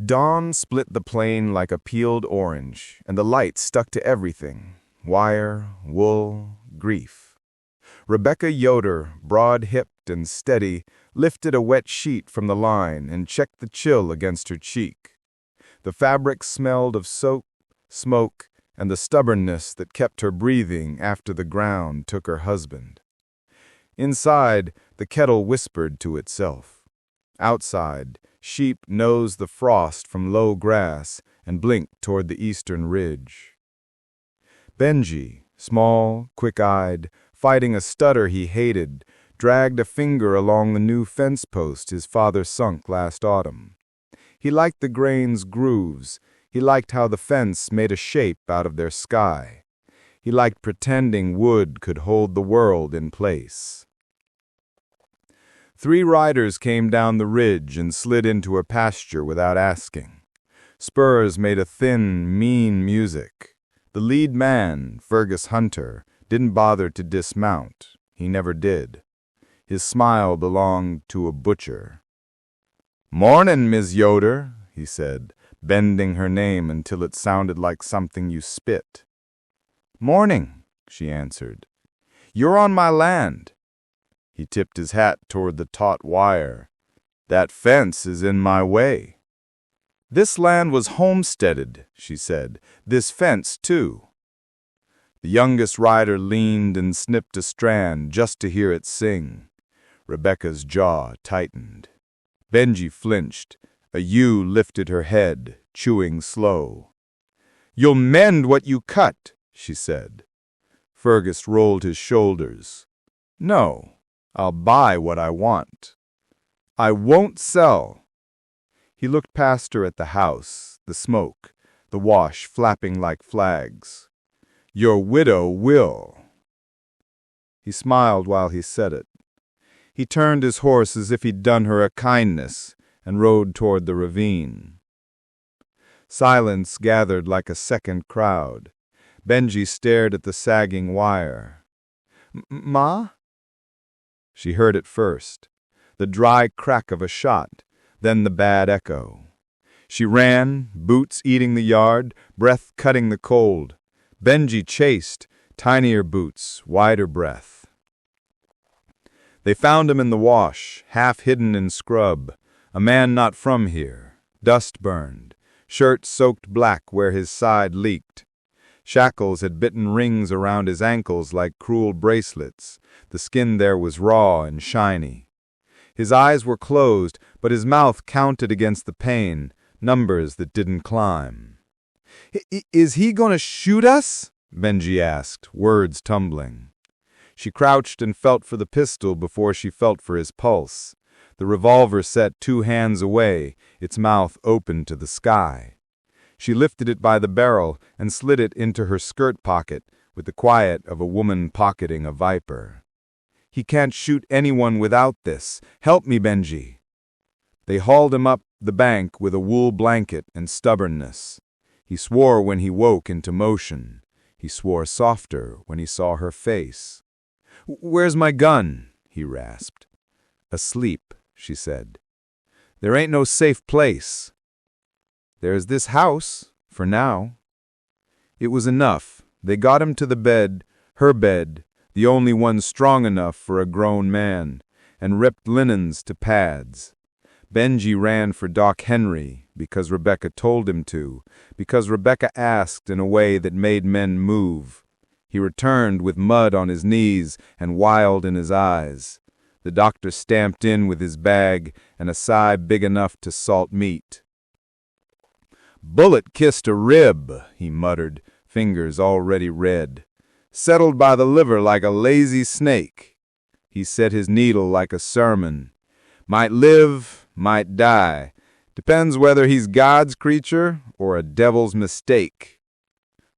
Dawn split the plain like a peeled orange, and the light stuck to everything: wire, wool, grief. Rebecca Yoder, broad-hipped and steady, lifted a wet sheet from the line and checked the chill against her cheek. The fabric smelled of soap, smoke, and the stubbornness that kept her breathing after the ground took her husband. Inside, the kettle whispered to itself. Outside, sheep nosed the frost from low grass and blinked toward the eastern ridge. Benji, small, quick-eyed, fighting a stutter he hated, dragged a finger along the new fence post his father sunk last autumn. He liked the grain's grooves. He liked how the fence made a shape out of their sky. He liked pretending wood could hold the world in place. 3 riders came down the ridge and slid into a pasture without asking. Spurs made a thin, mean music. The lead man, Fergus Hunter, didn't bother to dismount. He never did. His smile belonged to a butcher. "Mornin', Miss Yoder," he said, bending her name until it sounded like something you spit. "Morning," she answered. "You're on my land." He tipped his hat toward the taut wire. "That fence is in my way." "This land was homesteaded," she said. "This fence, too." The youngest rider leaned and snipped a strand just to hear it sing. Rebecca's jaw tightened. Benji flinched. A ewe lifted her head, chewing slow. "You'll mend what you cut," she said. Fergus rolled his shoulders. "No. I'll buy what I want." "I won't sell." He looked past her at the house, the smoke, the wash flapping like flags. "Your widow will." He smiled while he said it. He turned his horse as if he'd done her a kindness and rode toward the ravine. Silence gathered like a second crowd. Benji stared at the sagging wire. "Ma?" She heard it first, the dry crack of a shot, then the bad echo. She ran, boots eating the yard, breath cutting the cold. Benji chased, tinier boots, wider breath. They found him in the wash, half hidden in scrub, a man not from here, dust-burned, shirt soaked black where his side leaked. Shackles had bitten rings around his ankles like cruel bracelets. The skin there was raw and shiny. His eyes were closed, but his mouth counted against the pain, numbers that didn't climb. "Is he going to shoot us?" Benji asked, words tumbling. She crouched and felt for the pistol before she felt for his pulse. The revolver sat 2 hands away, its mouth open to the sky. She lifted it by the barrel and slid it into her skirt pocket with the quiet of a woman pocketing a viper. "He can't shoot anyone without this. Help me, Benji." They hauled him up the bank with a wool blanket and stubbornness. He swore when he woke into motion. He swore softer when he saw her face. "Where's my gun?" he rasped. "Asleep," she said. "There ain't no safe place." "There's this house, for now." It was enough. They got him to the bed, her bed, the only one strong enough for a grown man, and ripped linens to pads. Benji ran for Doc Henry, because Rebecca told him to, because Rebecca asked in a way that made men move. He returned with mud on his knees and wild in his eyes. The doctor stamped in with his bag and a sigh big enough to salt meat. "Bullet kissed a rib," he muttered, fingers already red. "Settled by the liver like a lazy snake." He set his needle like a sermon. "Might live, might die. Depends whether he's God's creature or a devil's mistake."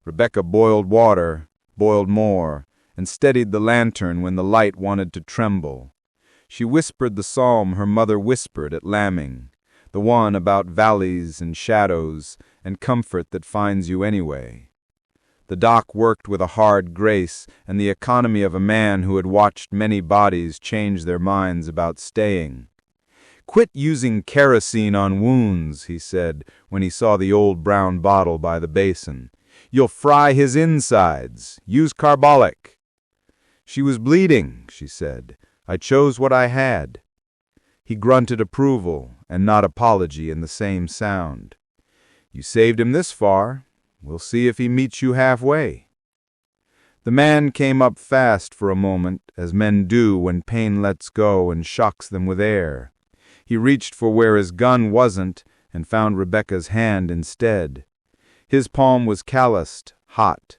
Rebecca boiled water, boiled more, and steadied the lantern when the light wanted to tremble. She whispered the psalm her mother whispered at lambing, the one about valleys and shadows and comfort that finds you anyway. The doc worked with a hard grace and the economy of a man who had watched many bodies change their minds about staying. "Quit using kerosene on wounds," he said when he saw the old brown bottle by the basin. "You'll fry his insides. Use carbolic." "She was bleeding," she said. "I chose what I had." He grunted approval and not apology in the same sound. "You saved him this far. We'll see if he meets you halfway." The man came up fast for a moment, as men do when pain lets go and shocks them with air. He reached for where his gun wasn't and found Rebecca's hand instead. His palm was calloused, hot.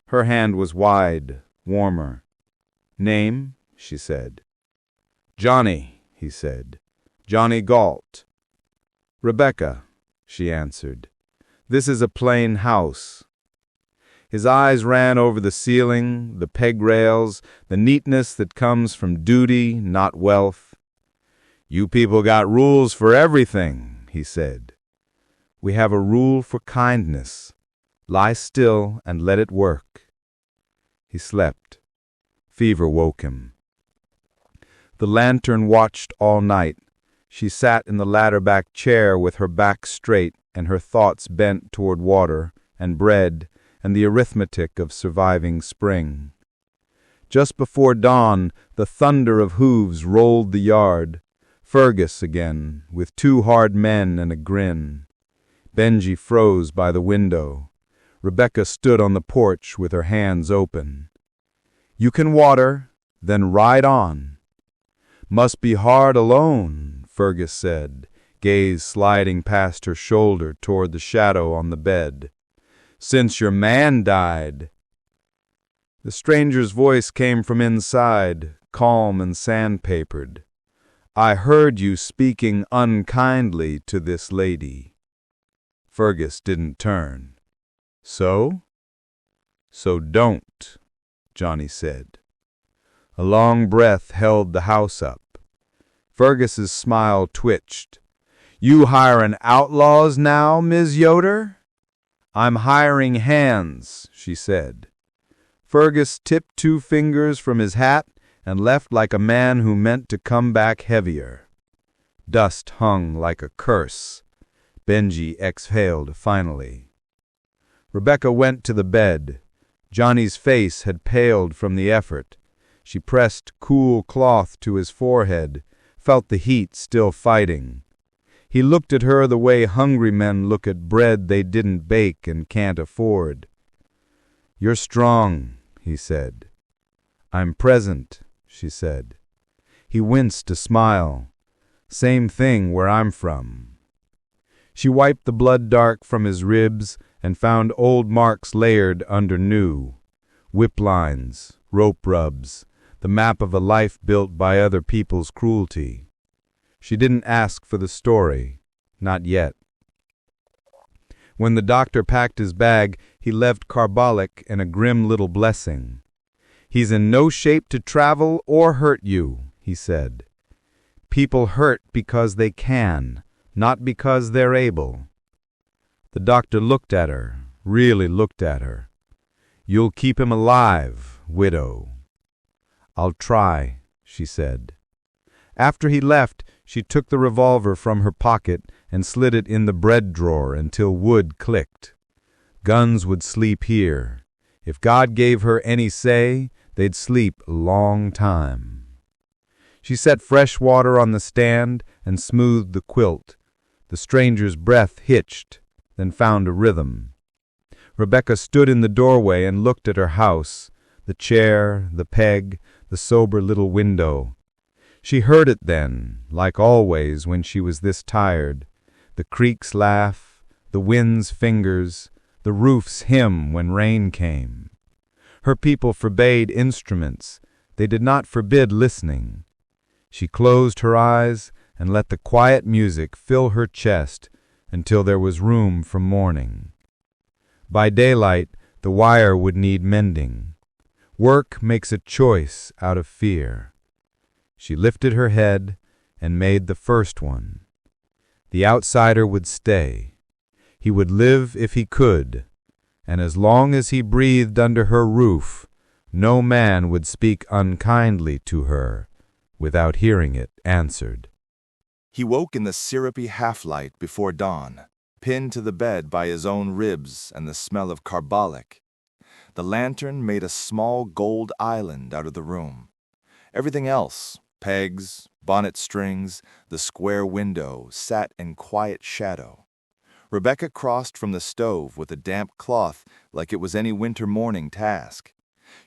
Her hand was wide, warmer. "Name?" she said. "Johnny," he said. "Johnny Gault." "Rebecca," she answered. "This is a plain house." His eyes ran over the ceiling, the peg rails, the neatness that comes from duty, not wealth. "You people got rules for everything," he said. "We have a rule for kindness. Lie still and let it work." He slept. Fever woke him. The lantern watched all night. She sat in the ladder-back chair with her back straight and her thoughts bent toward water and bread and the arithmetic of surviving spring. Just before dawn, the thunder of hooves rolled the yard. Fergus again, with 2 hard men and a grin. Benji froze by the window. Rebecca stood on the porch with her hands open. "You can water, then ride on." "Must be hard alone," Fergus said, gaze sliding past her shoulder toward the shadow on the bed. "Since your man died." The stranger's voice came from inside, calm and sandpapered. "I heard you speaking unkindly to this lady." Fergus didn't turn. "So?" "So don't," Johnny said. A long breath held the house up. Fergus's smile twitched. "You hiring outlaws now, Ms. Yoder?" "I'm hiring hands," she said. Fergus tipped 2 fingers from his hat and left like a man who meant to come back heavier. Dust hung like a curse. Benji exhaled finally. Rebecca went to the bed. Johnny's face had paled from the effort. She pressed cool cloth to his forehead, felt the heat still fighting. He looked at her the way hungry men look at bread they didn't bake and can't afford. "You're strong," he said. "I'm present," she said. He winced a smile. "Same thing where I'm from." She wiped the blood dark from his ribs and found old marks layered under new. Whip lines, rope rubs, the map of a life built by other people's cruelty. She didn't ask for the story, not yet. When the doctor packed his bag, he left carbolic and a grim little blessing. "He's in no shape to travel or hurt you," he said. "People hurt because they can, not because they're able." The doctor looked at her, really looked at her. "You'll keep him alive, widow." "I'll try," she said. After he left, she took the revolver from her pocket and slid it in the bread drawer until wood clicked. Guns would sleep here. If God gave her any say, they'd sleep a long time. She set fresh water on the stand and smoothed the quilt. The stranger's breath hitched, then found a rhythm. Rebecca stood in the doorway and looked at her house, the chair, the peg, the sober little window. She heard it then, like always when she was this tired, the creek's laugh, the wind's fingers, the roof's hymn when rain came. Her people forbade instruments. They did not forbid listening. She closed her eyes and let the quiet music fill her chest until there was room for morning. By daylight, the wire would need mending. Work makes a choice out of fear. She lifted her head and made the first one. The outsider would stay. He would live if he could, and as long as he breathed under her roof, no man would speak unkindly to her without hearing it answered. He woke in the syrupy half-light before dawn, pinned to the bed by his own ribs and the smell of carbolic. The lantern made a small gold island out of the room. Everything else, pegs, bonnet strings, the square window, sat in quiet shadow. Rebecca crossed from the stove with a damp cloth like it was any winter morning task.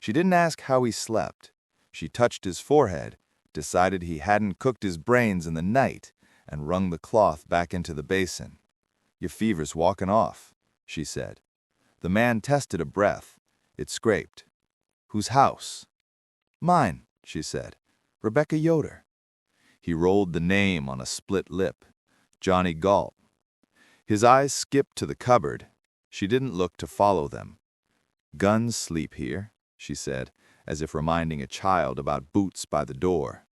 She didn't ask how he slept. She touched his forehead, decided he hadn't cooked his brains in the night, and wrung the cloth back into the basin. "Your fever's walking off," she said. The man tested a breath. It scraped. "Whose house?" "Mine," she said. "Rebecca Yoder." He rolled the name on a split lip. Johnny Gault. His eyes skipped to the cupboard. She didn't look to follow them. "Guns sleep here," she said, as if reminding a child about boots by the door.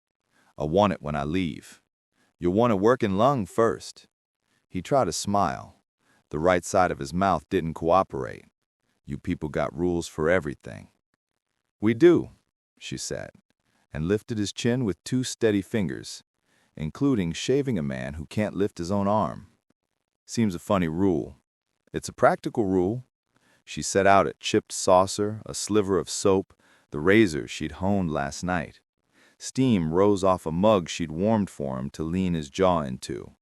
"I want it when I leave. You'll want a working lung first." He tried to smile. The right side of his mouth didn't cooperate. "You people got rules for everything." "We do," she said, and lifted his chin with 2 steady fingers, including shaving a man who can't lift his own arm. "Seems a funny rule. It's a practical rule." She set out a chipped saucer, a sliver of soap, the razor she'd honed last night. Steam rose off a mug she'd warmed for him to lean his jaw into.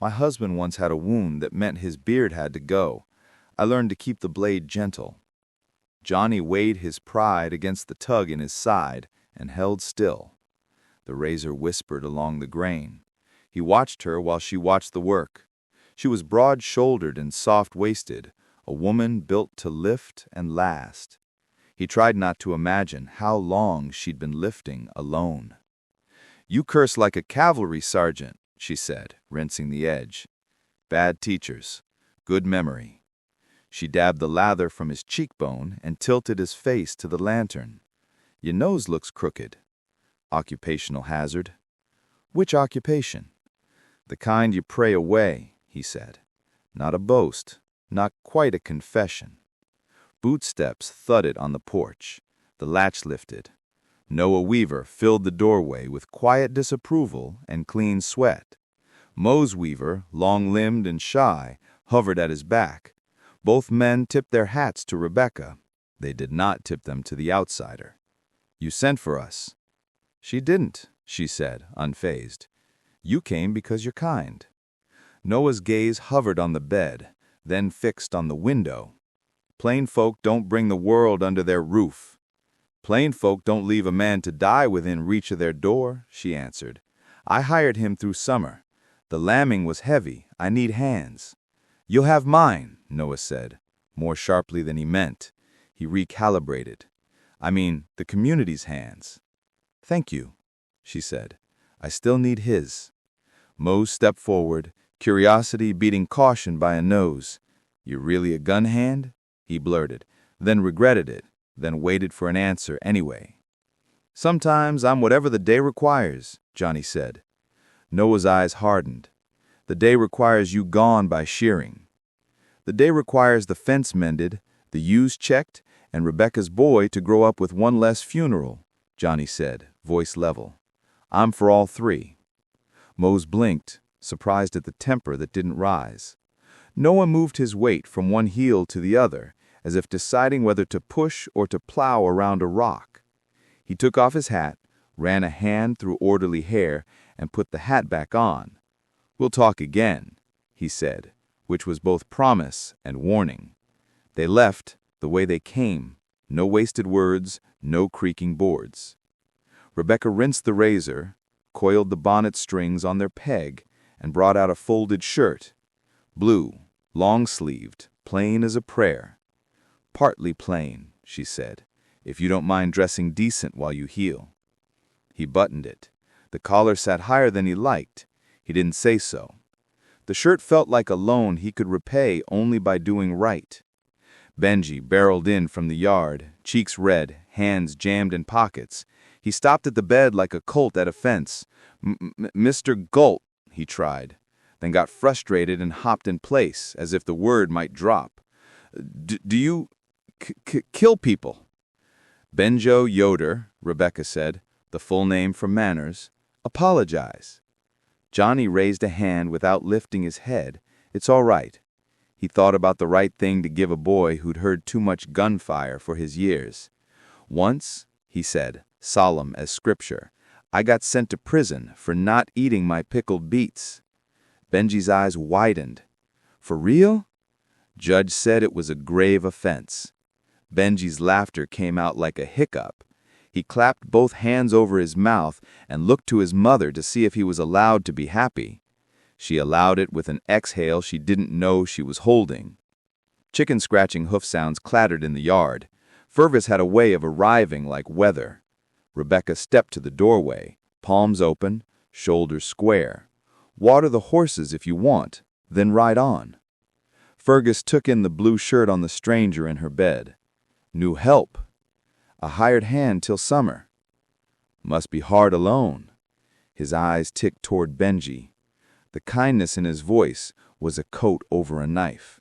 "My husband once had a wound that meant his beard had to go. I learned to keep the blade gentle." Johnny weighed his pride against the tug in his side and held still. The razor whispered along the grain. He watched her while she watched the work. She was broad-shouldered and soft-waisted, a woman built to lift and last. He tried not to imagine how long she'd been lifting alone. "You curse like a cavalry sergeant," she said, rinsing the edge. "Bad teachers. Good memory." She dabbed the lather from his cheekbone and tilted his face to the lantern. "Your nose looks crooked." "Occupational hazard." "Which occupation?" "The kind you pray away," he said. "Not a boast, not quite a confession." Bootsteps thudded on the porch. The latch lifted. Noah Weaver filled the doorway with quiet disapproval and clean sweat. Mose Weaver, long-limbed and shy, hovered at his back. Both men tipped their hats to Rebecca. They did not tip them to the outsider. "You sent for us." "She didn't," she said, unfazed. "You came because you're kind." Noah's gaze hovered on the bed, then fixed on the window. "Plain folk don't bring the world under their roof." "Plain folk don't leave a man to die within reach of their door," she answered. "I hired him through summer. The lambing was heavy. I need hands." "You'll have mine," Noah said, more sharply than he meant. He recalibrated. "I mean, the community's hands." "Thank you," she said. "I still need his." Mose stepped forward, curiosity beating caution by a nose. "You're really a gun hand?" he blurted, then regretted it, then waited for an answer anyway. "Sometimes I'm whatever the day requires," Johnny said. Noah's eyes hardened. "The day requires you gone by shearing." "The day requires the fence mended, the ewes checked, and Rebecca's boy to grow up with one less funeral," Johnny said, voice level. "I'm for all 3. Mose blinked, surprised at the temper that didn't rise. Noah moved his weight from one heel to the other, as if deciding whether to push or to plow around a rock. He took off his hat, ran a hand through orderly hair, and put the hat back on. "We'll talk again," he said, which was both promise and warning. They left the way they came, no wasted words, no creaking boards. Rebecca rinsed the razor, coiled the bonnet strings on their peg, and brought out a folded shirt. Blue, long-sleeved, plain as a prayer. "Partly plain," she said, "if you don't mind dressing decent while you heal." He buttoned it. The collar sat higher than he liked. He didn't say so. The shirt felt like a loan he could repay only by doing right. Benji barreled in from the yard, cheeks red, hands jammed in pockets. He stopped at the bed like a colt at a fence. "Mr. Gault," he tried, then got frustrated and hopped in place, as if the word might drop. Do you kill people?" "Benjo Yoder," Rebecca said, the full name for manners. "Apologize." Johnny raised a hand without lifting his head. It's all right. He thought about the right thing to give a boy who'd heard too much gunfire for his years. Once, he said, solemn as scripture, I got sent to prison for not eating my pickled beets. Benji's eyes widened. For real? Judge said it was a grave offense. Benji's laughter came out like a hiccup. He clapped both hands over his mouth and looked to his mother to see if he was allowed to be happy. She allowed it with an exhale she didn't know she was holding. Chicken scratching hoof sounds clattered in the yard. Fergus had a way of arriving like weather. Rebecca stepped to the doorway, palms open, shoulders square. Water the horses if you want, then ride on. Fergus took in the blue shirt on the stranger in her bed. New help. A hired hand till summer. Must be hard alone. His eyes ticked toward Benji. The kindness in his voice was a coat over a knife.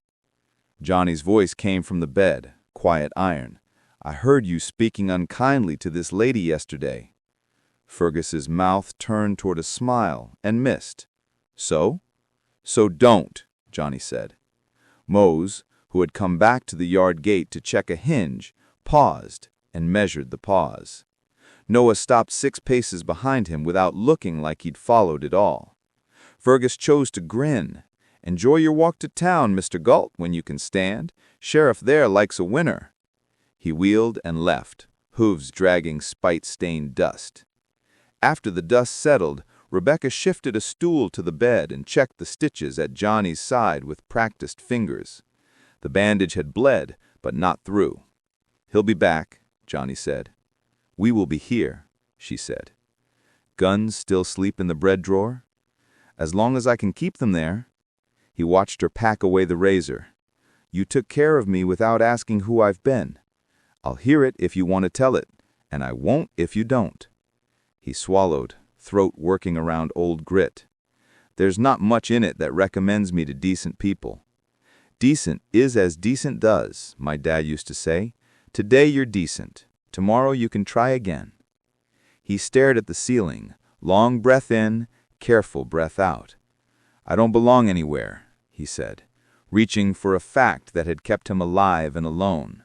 Johnny's voice came from the bed, quiet iron. I heard you speaking unkindly to this lady yesterday. Fergus's mouth turned toward a smile and missed. So? So don't, Johnny said. Mose, who had come back to the yard gate to check a hinge, paused and measured the pause. Noah stopped 6 paces behind him without looking like he'd followed it all. Fergus chose to grin. Enjoy your walk to town, Mr. Gault, when you can stand. Sheriff there likes a winner. He wheeled and left, hooves dragging spite-stained dust. After the dust settled, Rebecca shifted a stool to the bed and checked the stitches at Johnny's side with practiced fingers. The bandage had bled, but not through. He'll be back, Johnny said. We will be here, she said. Guns still sleep in the bread drawer? As long as I can keep them there. He watched her pack away the razor. You took care of me without asking who I've been. I'll hear it if you want to tell it, and I won't if you don't. He swallowed, throat working around old grit. There's not much in it that recommends me to decent people. Decent is as decent does, my dad used to say. Today you're decent. Tomorrow you can try again. He stared at the ceiling, long breath in, careful breath out. I don't belong anywhere, he said, reaching for a fact that had kept him alive and alone.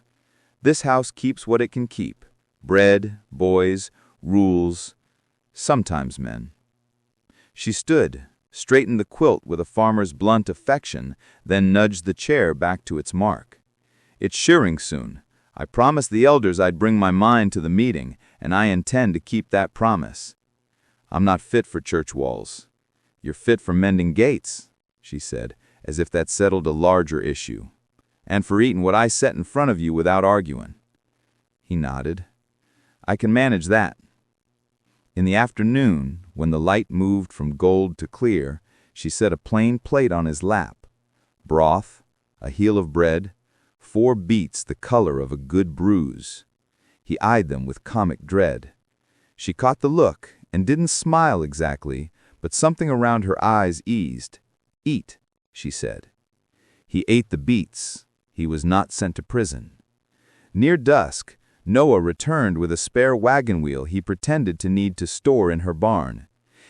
This house keeps what it can keep. Bread, boys, rules, sometimes men. She stood, straightened the quilt with a farmer's blunt affection, then nudged the chair back to its mark. It's shearing soon. I promised the elders I'd bring my mind to the meeting, and I intend to keep that promise. I'm not fit for church walls. You're fit for mending gates, she said, as if that settled a larger issue. And for eating what I set in front of you without arguing. He nodded. I can manage that. In the afternoon, when the light moved from gold to clear, she set a plain plate on his lap. Broth, a heel of bread, 4 beets the color of a good bruise. He eyed them with comic dread. She caught the look and didn't smile exactly, but something around her eyes eased. Eat, she said. He ate the beets. He was not sent to prison. Near dusk, Noah returned with a spare wagon wheel he pretended to need to store in her barn.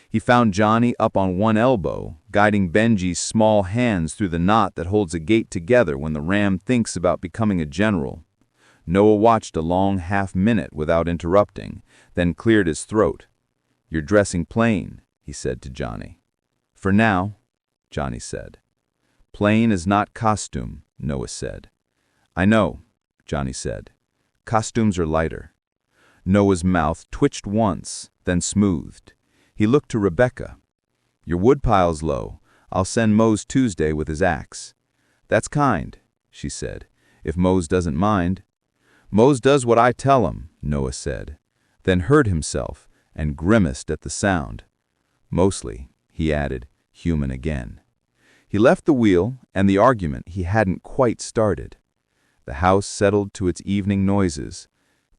He found Johnny up on one elbow, guiding Benji's small hands through the knot that holds a gate together when the ram thinks about becoming a general. Noah watched a long half-minute without interrupting, then cleared his throat. You're dressing plain, he said to Johnny. For now, Johnny said. Plain is not costume, Noah said. I know, Johnny said. Costumes are lighter. Noah's mouth twitched once, then smoothed. He looked to Rebecca. Your woodpile's low. I'll send Mose Tuesday with his axe. That's kind, she said, if Mose doesn't mind. Mose does what I tell him, Noah said, then heard himself and grimaced at the sound. Mostly, he added, human again. He left the wheel and the argument he hadn't quite started. The house settled to its evening noises.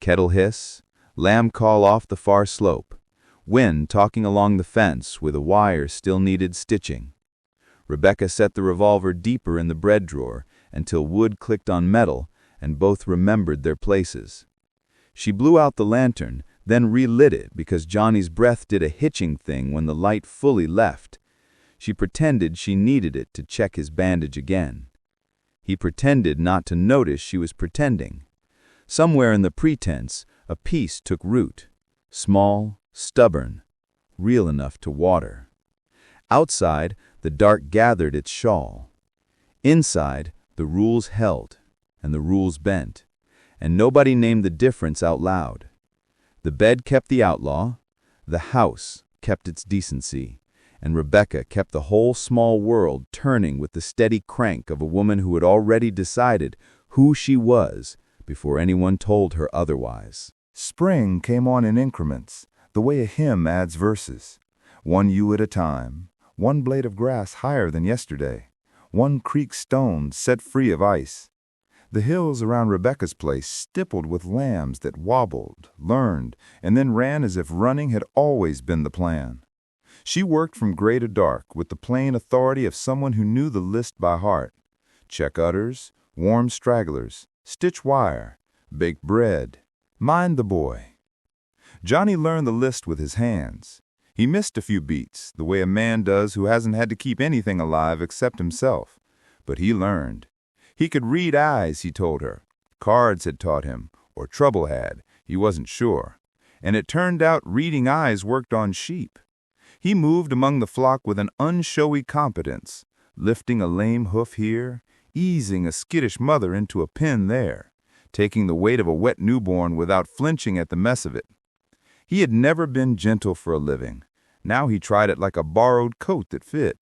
Kettle hiss, lamb call off the far slope, wind talking along the fence with a wire still needed stitching. Rebecca set the revolver deeper in the bread drawer until wood clicked on metal and both remembered their places. She blew out the lantern, then relit it because Johnny's breath did a hitching thing when the light fully left, She pretended she needed it to check his bandage again. He pretended not to notice she was pretending. Somewhere in the pretense, a peace took root, small, stubborn, real enough to water. Outside, the dark gathered its shawl. Inside, the rules held, and the rules bent, and nobody named the difference out loud. The bed kept the outlaw, the house kept its decency, and Rebecca kept the whole small world turning with the steady crank of a woman who had already decided who she was before anyone told her otherwise. Spring came on in increments, the way a hymn adds verses. One yew at a time, one blade of grass higher than yesterday, one creek stone set free of ice. The hills around Rebecca's place stippled with lambs that wobbled, learned, and then ran as if running had always been the plan. She worked from gray to dark with the plain authority of someone who knew the list by heart. Check udders, warm stragglers, stitch wire, bake bread, mind the boy. Johnny learned the list with his hands. He missed a few beats, the way a man does who hasn't had to keep anything alive except himself. But he learned. He could read eyes, he told her. Cards had taught him, or trouble had, he wasn't sure. And it turned out reading eyes worked on sheep. He moved among the flock with an unshowy competence, lifting a lame hoof here, easing a skittish mother into a pen there, taking the weight of a wet newborn without flinching at the mess of it. He had never been gentle for a living. Now he tried it like a borrowed coat that fit.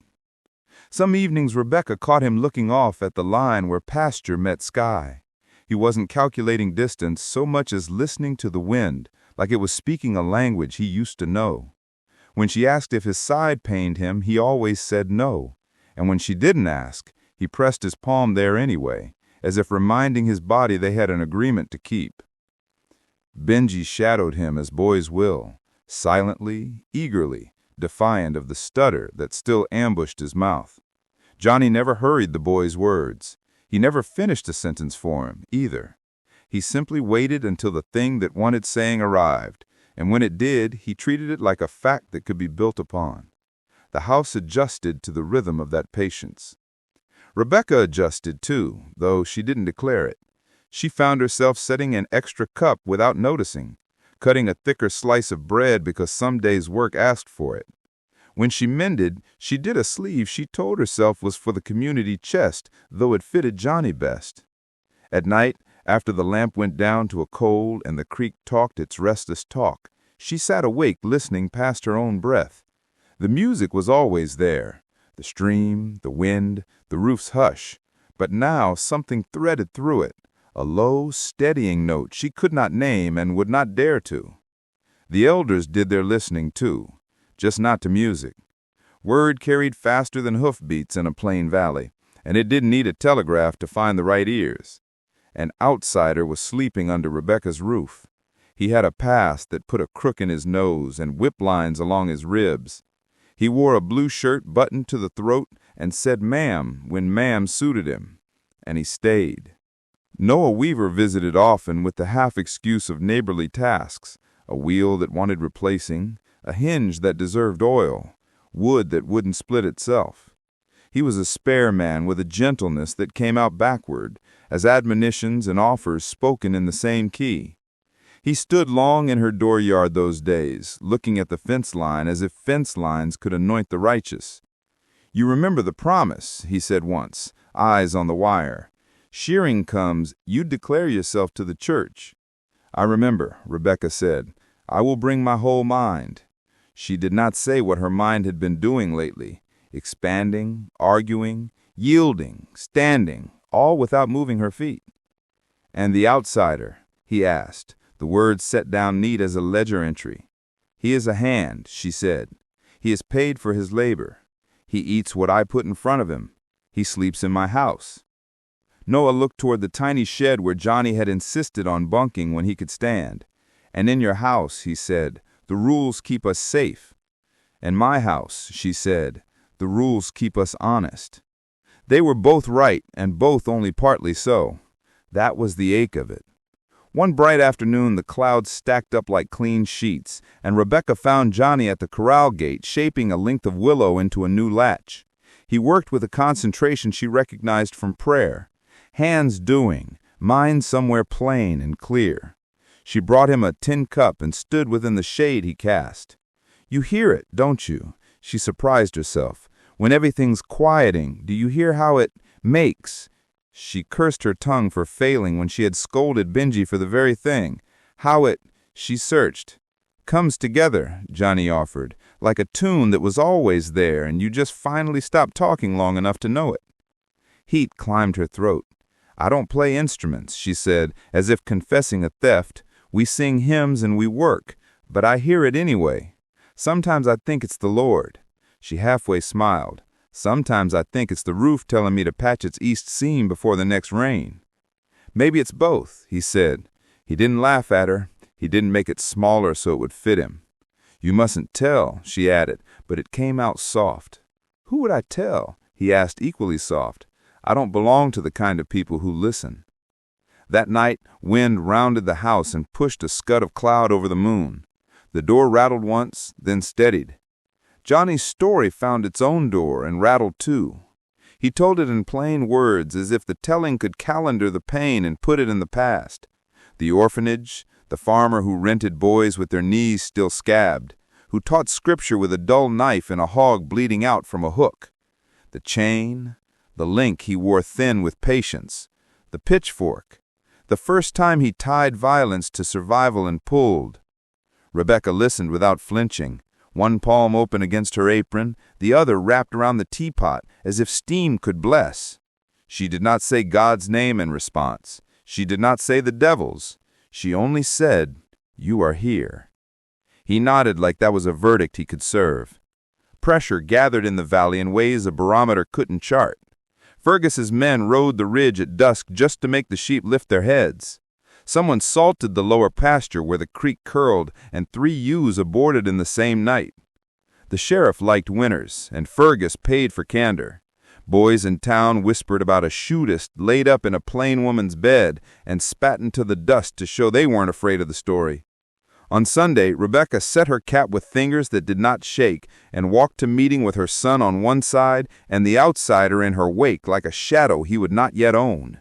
Some evenings Rebecca caught him looking off at the line where pasture met sky. He wasn't calculating distance so much as listening to the wind, like it was speaking a language he used to know. When she asked if his side pained him, he always said no. And when she didn't ask, he pressed his palm there anyway, as if reminding his body they had an agreement to keep. Benji shadowed him as boys will, silently, eagerly, defiant of the stutter that still ambushed his mouth. Johnny never hurried the boy's words. He never finished a sentence for him, either. He simply waited until the thing that wanted saying arrived, and when it did, he treated it like a fact that could be built upon. The house adjusted to the rhythm of that patience. Rebecca adjusted too, though she didn't declare it. She found herself setting an extra cup without noticing, cutting a thicker slice of bread because some day's work asked for it. When she mended, she did a sleeve she told herself was for the community chest, though it fitted Johnny best. At night, after the lamp went down to a cold and the creek talked its restless talk, she sat awake listening past her own breath. The music was always there, the stream, the wind, the roof's hush, but now something threaded through it, a low, steadying note she could not name and would not dare to. The elders did their listening too, just not to music. Word carried faster than hoofbeats in a plain valley, and it didn't need a telegraph to find the right ears. An outsider was sleeping under Rebecca's roof. He had a past that put a crook in his nose and whip lines along his ribs. He wore a blue shirt buttoned to the throat and said ma'am when ma'am suited him, and he stayed. Noah Weaver visited often with the half-excuse of neighborly tasks, a wheel that wanted replacing, a hinge that deserved oil, wood that wouldn't split itself. He was a spare man with a gentleness that came out backward, as admonitions and offers spoken in the same key. He stood long in her dooryard those days, looking at the fence line as if fence lines could anoint the righteous. "You remember the promise," he said once, eyes on the wire. "Shearing comes, you declare yourself to the church." "I remember," Rebecca said. "I will bring my whole mind." She did not say what her mind had been doing lately, expanding, arguing, yielding, standing, all without moving her feet. "And the outsider?" he asked, the words set down neat as a ledger entry. "He is a hand," she said. "He is paid for his labor. He eats what I put in front of him. He sleeps in my house." Noah looked toward the tiny shed where Johnny had insisted on bunking when he could stand. "And in your house," he said, "the rules keep us safe." "And my house," she said, "the rules keep us honest." They were both right, and both only partly so. That was the ache of it. One bright afternoon, the clouds stacked up like clean sheets, and Rebecca found Johnny at the corral gate shaping a length of willow into a new latch. He worked with a concentration she recognized from prayer. Hands doing, mind somewhere plain and clear. She brought him a tin cup and stood within the shade he cast. "You hear it, don't you?" She surprised herself. "When everything's quieting, do you hear how it makes?" She cursed her tongue for failing when she had scolded Benji for the very thing. How it, she searched. "Comes together," Johnny offered, "like a tune that was always there and you just finally stopped talking long enough to know it." Heat climbed her throat. "I don't play instruments," she said, as if confessing a theft. "We sing hymns and we work, but I hear it anyway. Sometimes I think it's the Lord." She halfway smiled. "Sometimes I think it's the roof telling me to patch its east seam before the next rain." "Maybe it's both," he said. He didn't laugh at her. He didn't make it smaller so it would fit him. "You mustn't tell," she added, but it came out soft. "Who would I tell?" he asked, equally soft. "I don't belong to the kind of people who listen." That night, wind rounded the house and pushed a scud of cloud over the moon. The door rattled once, then steadied. Johnny's story found its own door and rattled too. He told it in plain words, as if the telling could calendar the pain and put it in the past. The orphanage, the farmer who rented boys with their knees still scabbed, who taught scripture with a dull knife and a hog bleeding out from a hook. The chain, the link he wore thin with patience, the pitchfork, the first time he tied violence to survival and pulled. Rebecca listened without flinching, one palm open against her apron, the other wrapped around the teapot as if steam could bless. She did not say God's name in response. She did not say the devil's. She only said, "You are here." He nodded like that was a verdict he could serve. Pressure gathered in the valley in ways a barometer couldn't chart. Fergus's men rode the ridge at dusk just to make the sheep lift their heads. Someone salted the lower pasture where the creek curled, and 3 ewes aborted in the same night. The sheriff liked winners, and Fergus paid for candor. Boys in town whispered about a shootist laid up in a plain woman's bed and spat into the dust to show they weren't afraid of the story. On Sunday, Rebecca set her cap with fingers that did not shake and walked to meeting with her son on one side and the outsider in her wake like a shadow he would not yet own.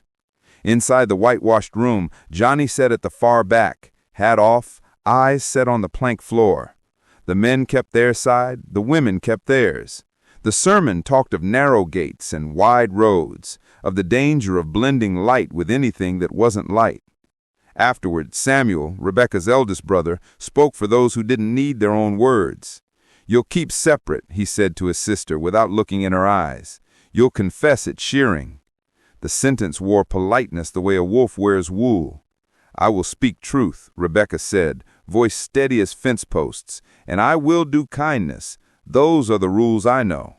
Inside the whitewashed room, Johnny sat at the far back, hat off, eyes set on the plank floor. The men kept their side, the women kept theirs. The sermon talked of narrow gates and wide roads, of the danger of blending light with anything that wasn't light. Afterward, Samuel, Rebecca's eldest brother, spoke for those who didn't need their own words. "You'll keep separate," he said to his sister without looking in her eyes. "You'll confess at shearing." The sentence wore politeness the way a wolf wears wool. "I will speak truth," Rebecca said, voice steady as fence posts, "and I will do kindness. Those are the rules I know."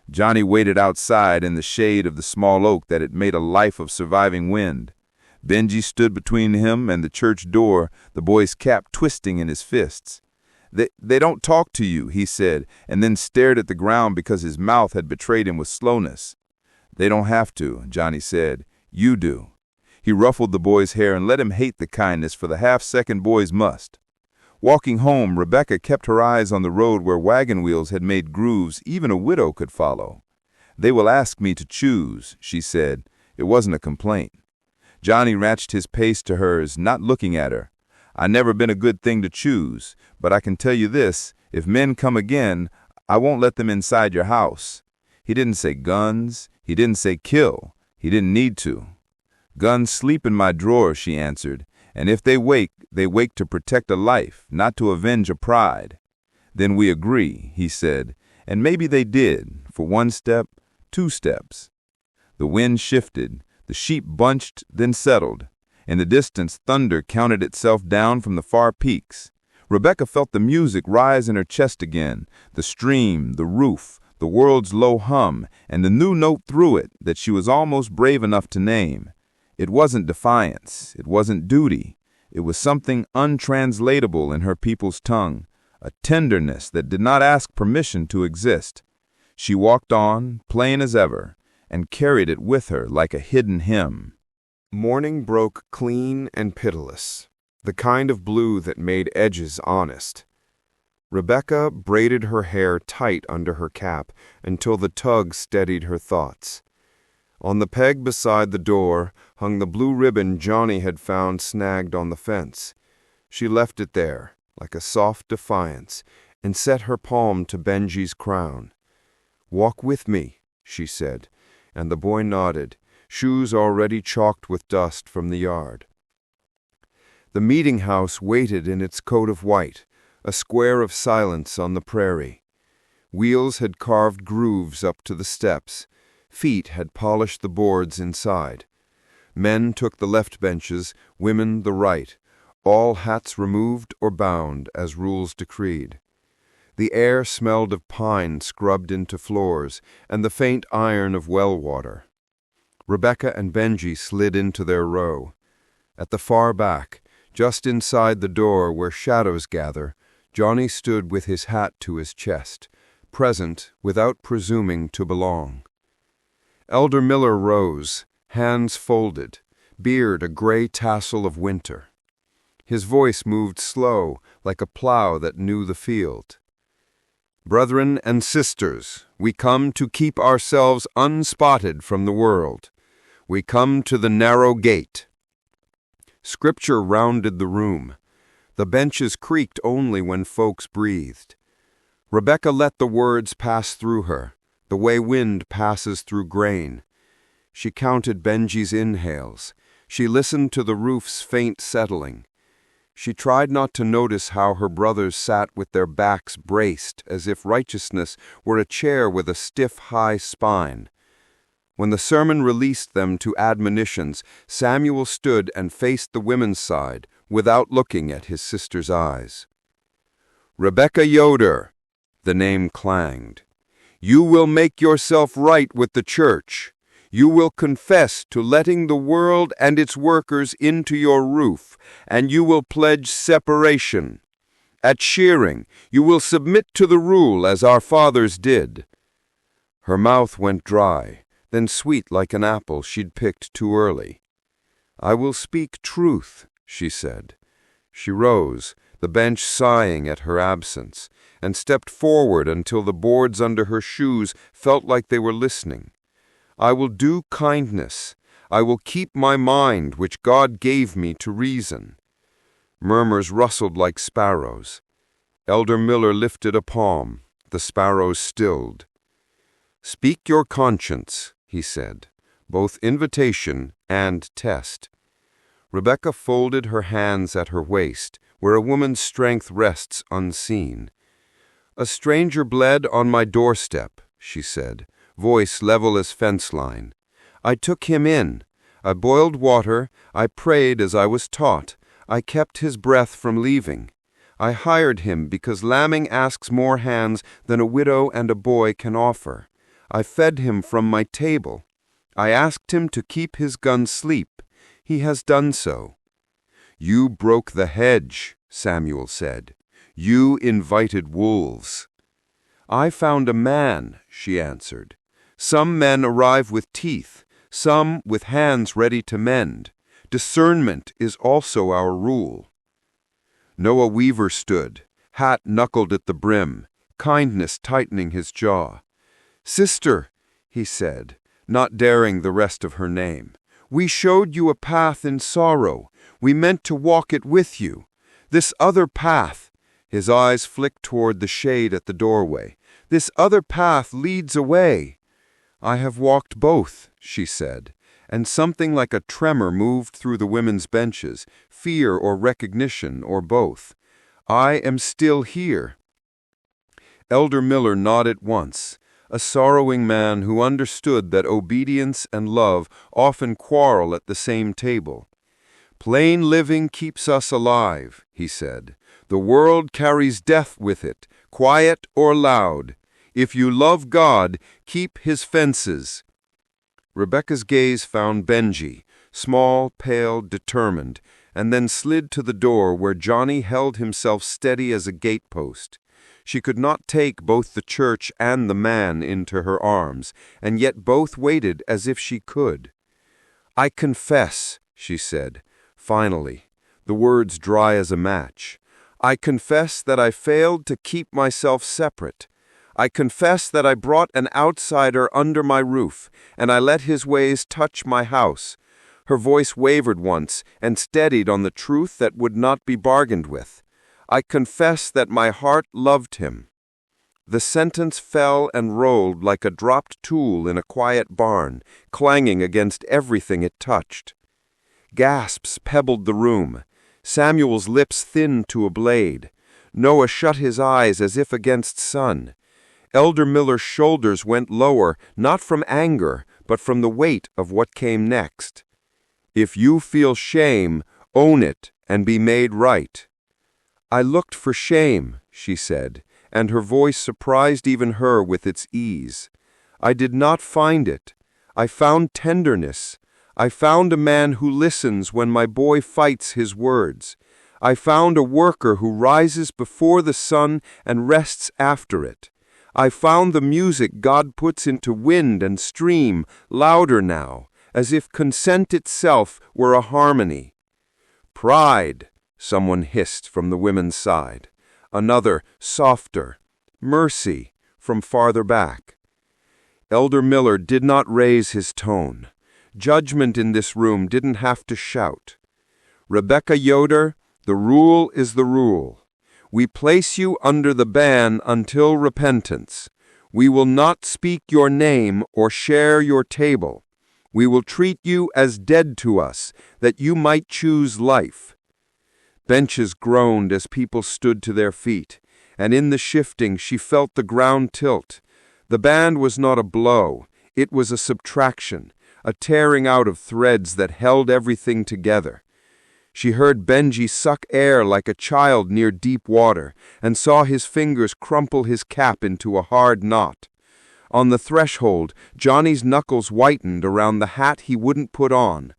Johnny waited outside in the shade of the small oak that had made a life of surviving wind. Benji stood between him and the church door, the boy's cap twisting in his fists. They don't talk to you," he said, and then stared at the ground because his mouth had betrayed him with slowness. "They don't have to," Johnny said. "You do." He ruffled the boy's hair and let him hate the kindness for the half-second boys must. Walking home, Rebecca kept her eyes on the road where wagon wheels had made grooves even a widow could follow. "They will ask me to choose," she said. It wasn't a complaint. Johnny matched his pace to hers, not looking at her. "I never been a good thing to choose, but I can tell you this, if men come again, I won't let them inside your house." He didn't say guns. He didn't say kill. He didn't need to. "Guns sleep in my drawer," she answered, "and if they wake to protect a life, not to avenge a pride." "Then we agree," he said, and maybe they did, for 1 step, 2 steps. The wind shifted, the sheep bunched, then settled. In the distance, thunder counted itself down from the far peaks. Rebecca felt the music rise in her chest again, the stream, the roof, the world's low hum, and the new note through it that she was almost brave enough to name. It wasn't defiance. It wasn't duty. It was something untranslatable in her people's tongue, a tenderness that did not ask permission to exist. She walked on, plain as ever, and carried it with her like a hidden hymn. Morning broke clean and pitiless, the kind of blue that made edges honest. Rebecca braided her hair tight under her cap until the tug steadied her thoughts. On the peg beside the door hung the blue ribbon Johnny had found snagged on the fence. She left it there, like a soft defiance, and set her palm to Benji's crown. "Walk with me," she said, and the boy nodded, shoes already chalked with dust from the yard. The meetinghouse waited in its coat of white, a square of silence on the prairie. Wheels had carved grooves up to the steps. Feet had polished the boards inside. Men took the left benches, women the right, all hats removed or bound as rules decreed. The air smelled of pine scrubbed into floors and the faint iron of well water. Rebecca and Benji slid into their row. At the far back, just inside the door where shadows gather, Johnny stood with his hat to his chest, present without presuming to belong. Elder Miller rose, hands folded, beard a gray tassel of winter. His voice moved slow, like a plow that knew the field. "Brethren and sisters, we come to keep ourselves unspotted from the world. We come to the narrow gate." Scripture rounded the room. The benches creaked only when folks breathed. Rebecca let the words pass through her, the way wind passes through grain. She counted Benji's inhales. She listened to the roof's faint settling. She tried not to notice how her brothers sat with their backs braced, as if righteousness were a chair with a stiff, high spine. When the sermon released them to admonitions, Samuel stood and faced the women's side, without looking at his sister's eyes. "Rebecca Yoder," the name clanged. "You will make yourself right with the church. You will confess to letting the world and its workers into your roof, and you will pledge separation. At shearing, you will submit to the rule as our fathers did." Her mouth went dry, then sweet like an apple she'd picked too early. "I will speak truth," she said. She rose, the bench sighing at her absence, and stepped forward until the boards under her shoes felt like they were listening. "I will do kindness. I will keep my mind, which God gave me to reason." Murmurs rustled like sparrows. Elder Miller lifted a palm. The sparrows stilled. "Speak your conscience," he said, both invitation and test. Rebecca folded her hands at her waist, where a woman's strength rests unseen. "A stranger bled on my doorstep," she said, voice level as fence line. "I took him in. I boiled water. I prayed as I was taught. I kept his breath from leaving. I hired him because lambing asks more hands than a widow and a boy can offer. I fed him from my table. I asked him to keep his gun sleep. He has done so." "You broke the hedge," Samuel said. "You invited wolves." "I found a man," she answered. "Some men arrive with teeth, some with hands ready to mend. Discernment is also our rule." Noah Weaver stood, hat knuckled at the brim, kindness tightening his jaw. "Sister," he said, not daring the rest of her name, "we showed you a path in sorrow. We meant to walk it with you. This other path," his eyes flicked toward the shade at the doorway, "this other path leads away." "I have walked both," she said, and something like a tremor moved through the women's benches, fear or recognition or both. "I am still here." Elder Miller nodded once, a sorrowing man who understood that obedience and love often quarrel at the same table. "Plain living keeps us alive," he said. "The world carries death with it, quiet or loud. If you love God, keep his fences." Rebecca's gaze found Benji, small, pale, determined, and then slid to the door where Johnny held himself steady as a gatepost. She could not take both the church and the man into her arms, and yet both waited as if she could. "I confess," she said, finally, the words dry as a match. I confess that I failed to keep myself separate. I confess that I brought an outsider under my roof, and I let his ways touch my house. Her voice wavered once and steadied on the truth that would not be bargained with. I confess that my heart loved him. The sentence fell and rolled like a dropped tool in a quiet barn, clanging against everything it touched. Gasps pebbled the room. Samuel's lips thinned to a blade. Noah shut his eyes as if against sun. Elder Miller's shoulders went lower, not from anger, but from the weight of what came next. If you feel shame, own it and be made right. I looked for shame, she said, and her voice surprised even her with its ease. I did not find it. I found tenderness. I found a man who listens when my boy fights his words. I found a worker who rises before the sun and rests after it. I found the music God puts into wind and stream, louder now, as if consent itself were a harmony. Pride, someone hissed from the women's side. Another, softer. Mercy, from farther back. Elder Miller did not raise his tone. Judgment in this room didn't have to shout. Rebecca Yoder, the rule is the rule. We place you under the ban until repentance. We will not speak your name or share your table. We will treat you as dead to us, that you might choose life. Benches groaned as people stood to their feet, and in the shifting she felt the ground tilt. The band was not a blow, it was a subtraction, a tearing out of threads that held everything together. She heard Benji suck air like a child near deep water, and saw his fingers crumple his cap into a hard knot. On the threshold, Johnny's knuckles whitened around the hat he wouldn't put on.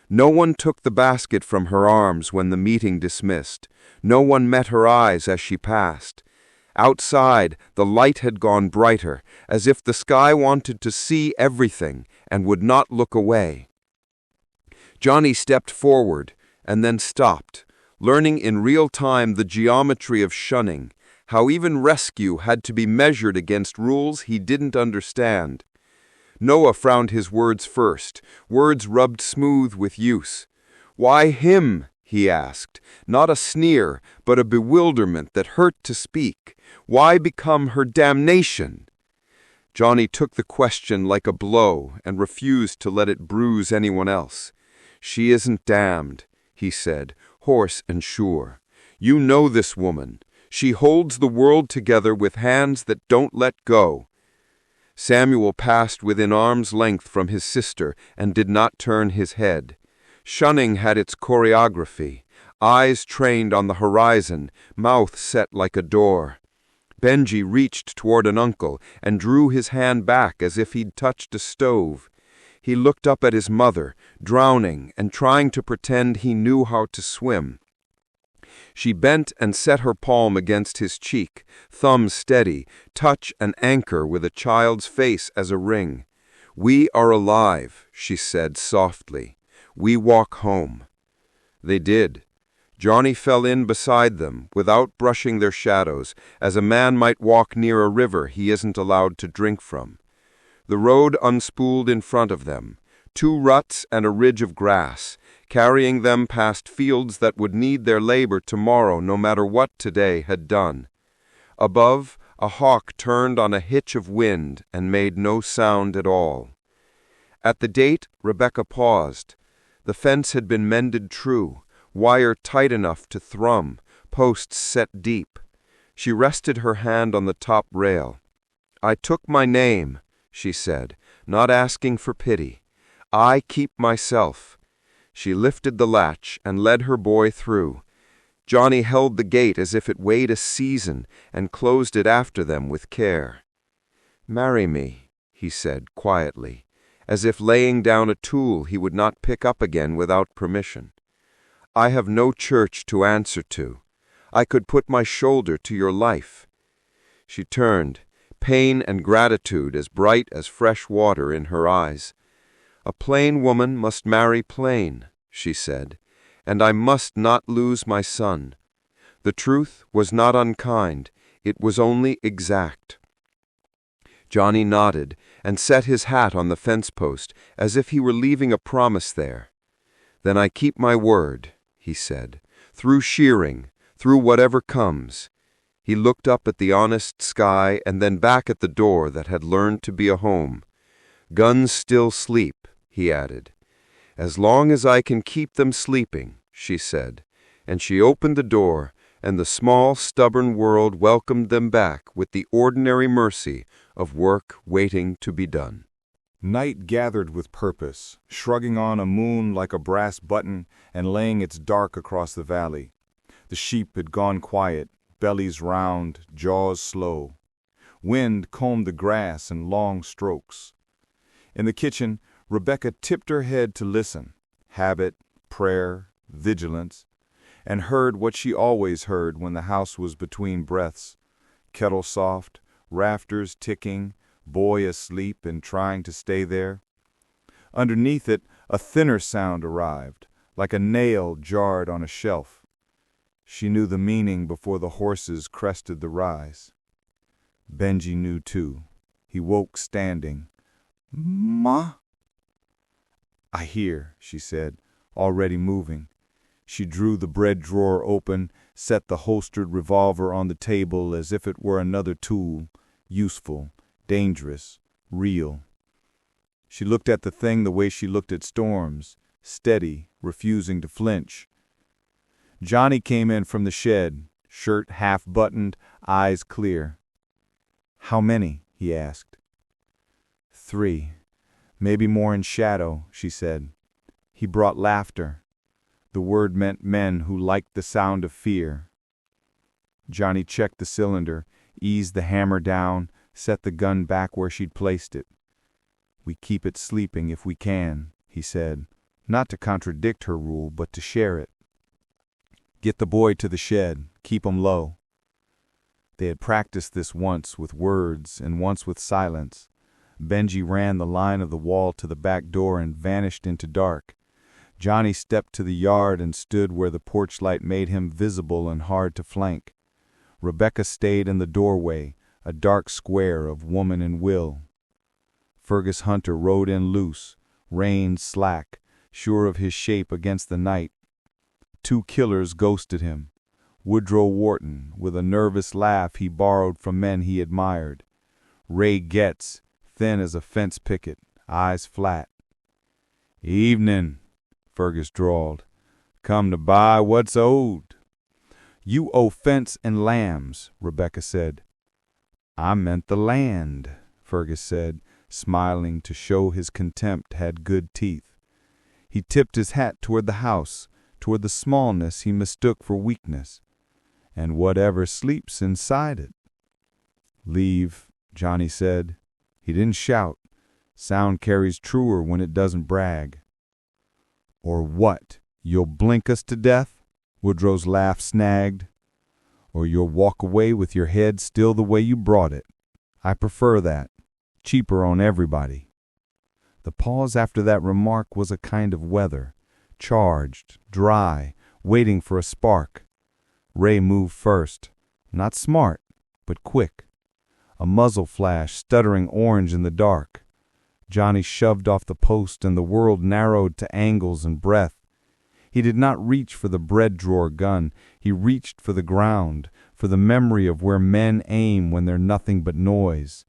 No one took the basket from her arms when the meeting dismissed. No one met her eyes as she passed. Outside, the light had gone brighter, as if the sky wanted to see everything and would not look away. Johnny stepped forward and then stopped, learning in real time the geometry of shunning, how even rescue had to be measured against rules he didn't understand. Noah frowned his words first, words rubbed smooth with use. Why him? He asked, not a sneer, but a bewilderment that hurt to speak. Why become her damnation? Johnny took the question like a blow and refused to let it bruise anyone else. She isn't damned, he said, hoarse and sure. You know this woman. She holds the world together with hands that don't let go. Samuel passed within arm's length from his sister and did not turn his head. Shunning had its choreography, eyes trained on the horizon, mouth set like a door. Benji reached toward an uncle and drew his hand back as if he'd touched a stove. He looked up at his mother, drowning and trying to pretend he knew how to swim. She bent and set her palm against his cheek, thumb steady, touch an anchor with a child's face as a ring. We are alive, she said softly. We walk home. They did. Johnny fell in beside them, without brushing their shadows, as a man might walk near a river he isn't allowed to drink from. The road unspooled in front of them, 2 ruts and a ridge of grass, carrying them past fields that would need their labor tomorrow no matter what today had done. Above, a hawk turned on a hitch of wind and made no sound at all. At the gate, Rebecca paused. The fence had been mended true, wire tight enough to thrum, posts set deep. She rested her hand on the top rail. I took my name, she said, not asking for pity. I keep myself. She lifted the latch and led her boy through. Johnny held the gate as if it weighed a season and closed it after them with care. Marry me, he said quietly, as if laying down a tool he would not pick up again without permission. I have no church to answer to. I could put my shoulder to your life. She turned, pain and gratitude as bright as fresh water in her eyes. A plain woman must marry plain, she said, "and I must not lose my son. The truth was not unkind, it was only exact." Johnny nodded and set his hat on the fence post as if he were leaving a promise there. "Then I keep my word," he said, "through shearing, through whatever comes." He looked up at the honest sky and then back at the door that had learned to be a home. "Guns still sleep," he added. "As long as I can keep them sleeping," she said, and she opened the door, and the small, stubborn world welcomed them back with the ordinary mercy of work waiting to be done. Night gathered with purpose, shrugging on a moon like a brass button and laying its dark across the valley. The sheep had gone quiet, bellies round, jaws slow. Wind combed the grass in long strokes. In the kitchen, Rebecca tipped her head to listen, habit, prayer, vigilance, and heard what she always heard when the house was between breaths: kettle soft, rafters ticking, boy asleep and trying to stay there. Underneath it, a thinner sound arrived, like a nail jarred on a shelf. She knew the meaning before the horses crested the rise. Benji knew too. He woke standing. "Ma?" "I hear," she said, already moving. She drew the bread drawer open, set the holstered revolver on the table as if it were another tool, useful, dangerous, real. She looked at the thing the way she looked at storms, steady, refusing to flinch. Johnny came in from the shed, shirt half-buttoned, eyes clear. "How many?" he asked. "3. Maybe more in shadow," she said. He brought laughter. The word meant men who liked the sound of fear. Johnny checked the cylinder, eased the hammer down, set the gun back where she'd placed it. "We keep it sleeping if we can," he said, not to contradict her rule, but to share it. "Get the boy to the shed. Keep him low." They had practiced this once with words and once with silence. Benji ran the line of the wall to the back door and vanished into dark. Johnny stepped to the yard and stood where the porch light made him visible and hard to flank. Rebecca stayed in the doorway, a dark square of woman and will. Fergus Hunter rode in loose, reins slack, sure of his shape against the night. 2 killers ghosted him. Woodrow Wharton, with a nervous laugh he borrowed from men he admired. Ray Getz, thin as a fence picket, eyes flat. "Evening," Fergus drawled. "Come to buy what's owed." "You owe fence and lambs," Rebecca said. "I meant the land," Fergus said, smiling to show his contempt had good teeth. He tipped his hat toward the house, toward the smallness he mistook for weakness. "And whatever sleeps inside it." "Leave," Johnny said. He didn't shout. Sound carries truer when it doesn't brag. "Or what? You'll blink us to death?" Woodrow's laugh snagged. "Or you'll walk away with your head still the way you brought it. I prefer that. Cheaper on everybody." The pause after that remark was a kind of weather, charged, dry, waiting for a spark. Ray moved first, not smart, but quick. A muzzle flash, stuttering orange in the dark. Johnny shoved off the post and the world narrowed to angles and breath. He did not reach for the bread drawer gun. He reached for the ground, for the memory of where men aim when they're nothing but noise.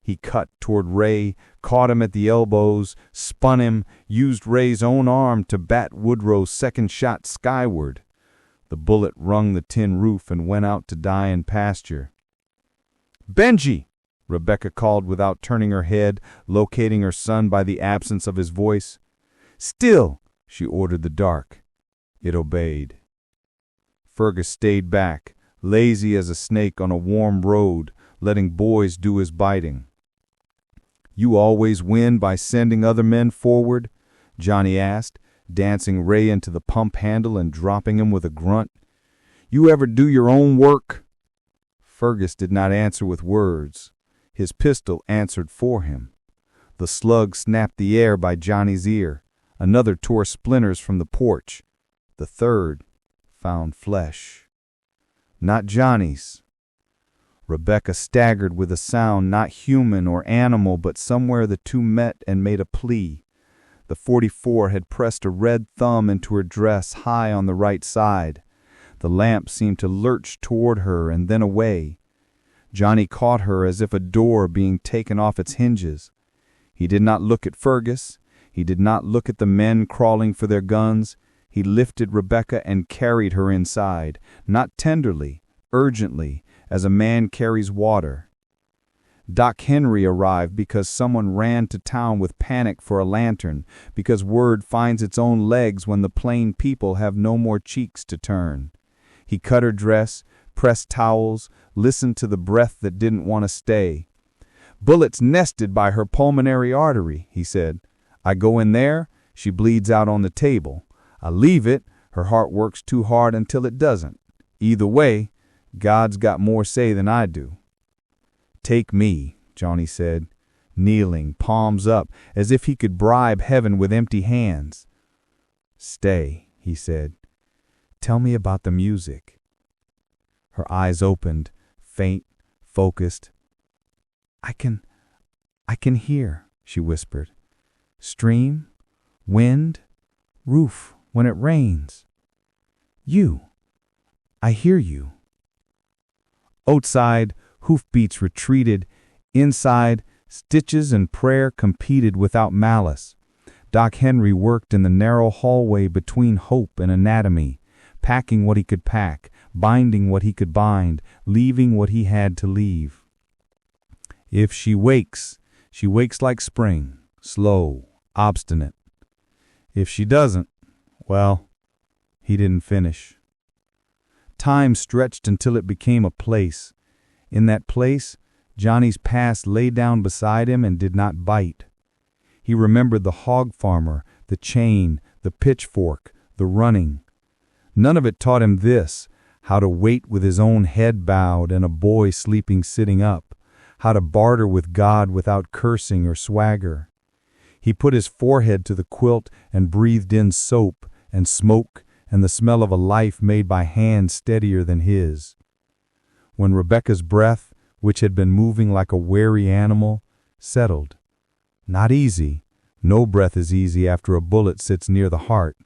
He cut toward Ray, caught him at the elbows, spun him, used Ray's own arm to bat Woodrow's second shot skyward. The bullet rung the tin roof and went out to die in pasture. "Benji!" Rebecca called without turning her head, locating her son by the absence of his voice. "Still!" she ordered the dark. It obeyed. Fergus stayed back, lazy as a snake on a warm road, letting boys do his biting. "You always win by sending other men forward?" Johnny asked, dancing Ray into the pump handle and dropping him with a grunt. "You ever do your own work?" Fergus did not answer with words. His pistol answered for him. The slug snapped the air by Johnny's ear. Another tore splinters from the porch. The third found flesh. Not Johnny's. Rebecca staggered with a sound not human or animal, but somewhere the two met and made a plea. The .44 had pressed a red thumb into her dress high on the right side. The lamp seemed to lurch toward her and then away. Johnny caught her as if a door being taken off its hinges. He did not look at Fergus. He did not look at the men crawling for their guns. He lifted Rebecca and carried her inside, not tenderly, urgently, as a man carries water. Doc Henry arrived because someone ran to town with panic for a lantern, because word finds its own legs when the plain people have no more cheeks to turn. He cut her dress, pressed towels, listened to the breath that didn't want to stay. "Bullets nested by her pulmonary artery," he said. "I go in there, she bleeds out on the table. I leave it, her heart works too hard until it doesn't. Either way, God's got more say than I do." "Take me," Johnny said, kneeling, palms up, as if he could bribe heaven with empty hands. "Stay," he said. "Tell me about the music." Her eyes opened, faint, focused. I can hear," she whispered. "Stream, wind, roof when it rains. You. I hear you." Outside, hoofbeats retreated. Inside, stitches and prayer competed without malice. Doc Henry worked in the narrow hallway between hope and anatomy, packing what he could pack, binding what he could bind, leaving what he had to leave. If she wakes like spring, slow, obstinate. If she doesn't, well, he didn't finish. Time stretched until it became a place. In that place, Johnny's past lay down beside him and did not bite. He remembered the hog farmer, the chain, the pitchfork, the running. None of it taught him this, how to wait with his own head bowed and a boy sleeping sitting up, how to barter with God without cursing or swagger. He put his forehead to the quilt and breathed in soap and smoke and the smell of a life made by hands steadier than his. When Rebecca's breath, which had been moving like a wary animal, settled. Not easy. No breath is easy after a bullet sits near the heart,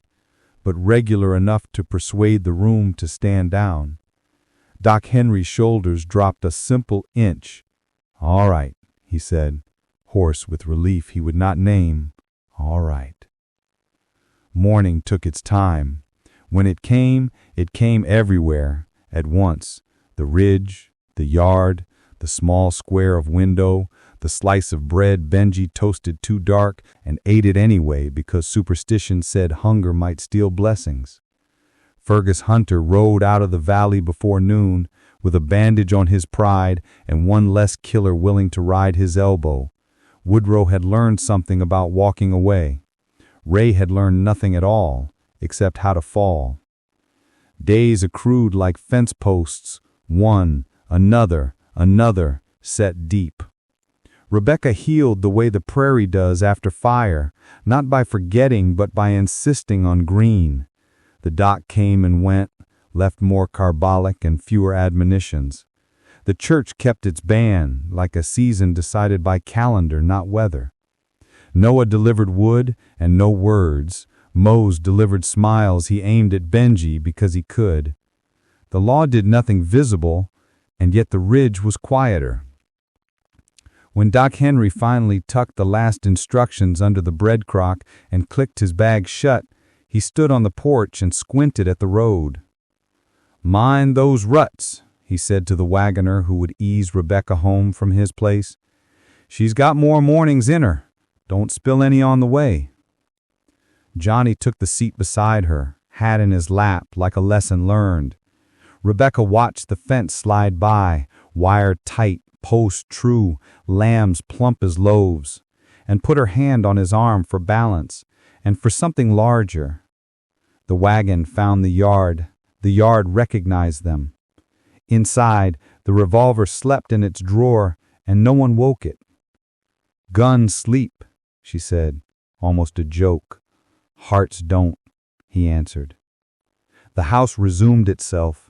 but regular enough to persuade the room to stand down. Doc Henry's shoulders dropped a simple inch. "All right," he said, hoarse with relief he would not name. "All right." Morning took its time. When it came everywhere, at once. The ridge, the yard, the small square of window, the slice of bread Benji toasted too dark and ate it anyway because superstition said hunger might steal blessings. Fergus Hunter rode out of the valley before noon, with a bandage on his pride and one less killer willing to ride his elbow. Woodrow had learned something about walking away. Ray had learned nothing at all, except how to fall. Days accrued like fence posts, one, another, set deep. Rebecca healed the way the prairie does after fire, not by forgetting but by insisting on green. The doc came and went, left more carbolic and fewer admonitions. The church kept its ban, like a season decided by calendar, not weather. Noah delivered wood and no words. Mose delivered smiles he aimed at Benji because he could. The law did nothing visible, and yet the ridge was quieter. When Doc Henry finally tucked the last instructions under the bread crock and clicked his bag shut, he stood on the porch and squinted at the road. "Mind those ruts," he said to the wagoner who would ease Rebecca home from his place. "She's got more mornings in her. Don't spill any on the way." Johnny took the seat beside her, hat in his lap, like a lesson learned. Rebecca watched the fence slide by, wire tight, post true, lambs plump as loaves, and put her hand on his arm for balance, and for something larger. The wagon found the yard. The yard recognized them. Inside, the revolver slept in its drawer, and no one woke it. "Guns sleep," she said, almost a joke. Hearts don't, he answered. The house resumed itself.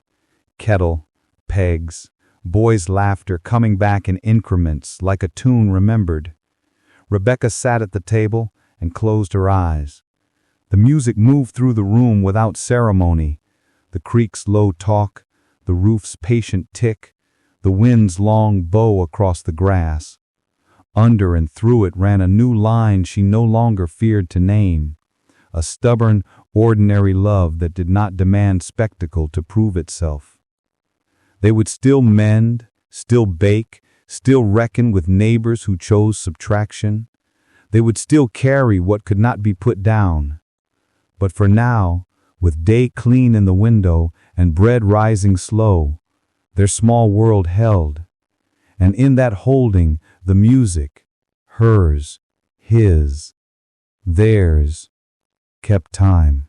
Kettle, pegs, boys' laughter coming back in increments like a tune remembered. Rebecca sat at the table and closed her eyes. The music moved through the room without ceremony. The creak's low talk, the roof's patient tick, the wind's long bow across the grass. Under and through it ran a new line she no longer feared to name. A stubborn, ordinary love that did not demand spectacle to prove itself. They would still mend, still bake, still reckon with neighbors who chose subtraction. They would still carry what could not be put down. But for now, with day clean in the window and bread rising slow, their small world held. And in that holding, the music, hers, his, theirs, kept time.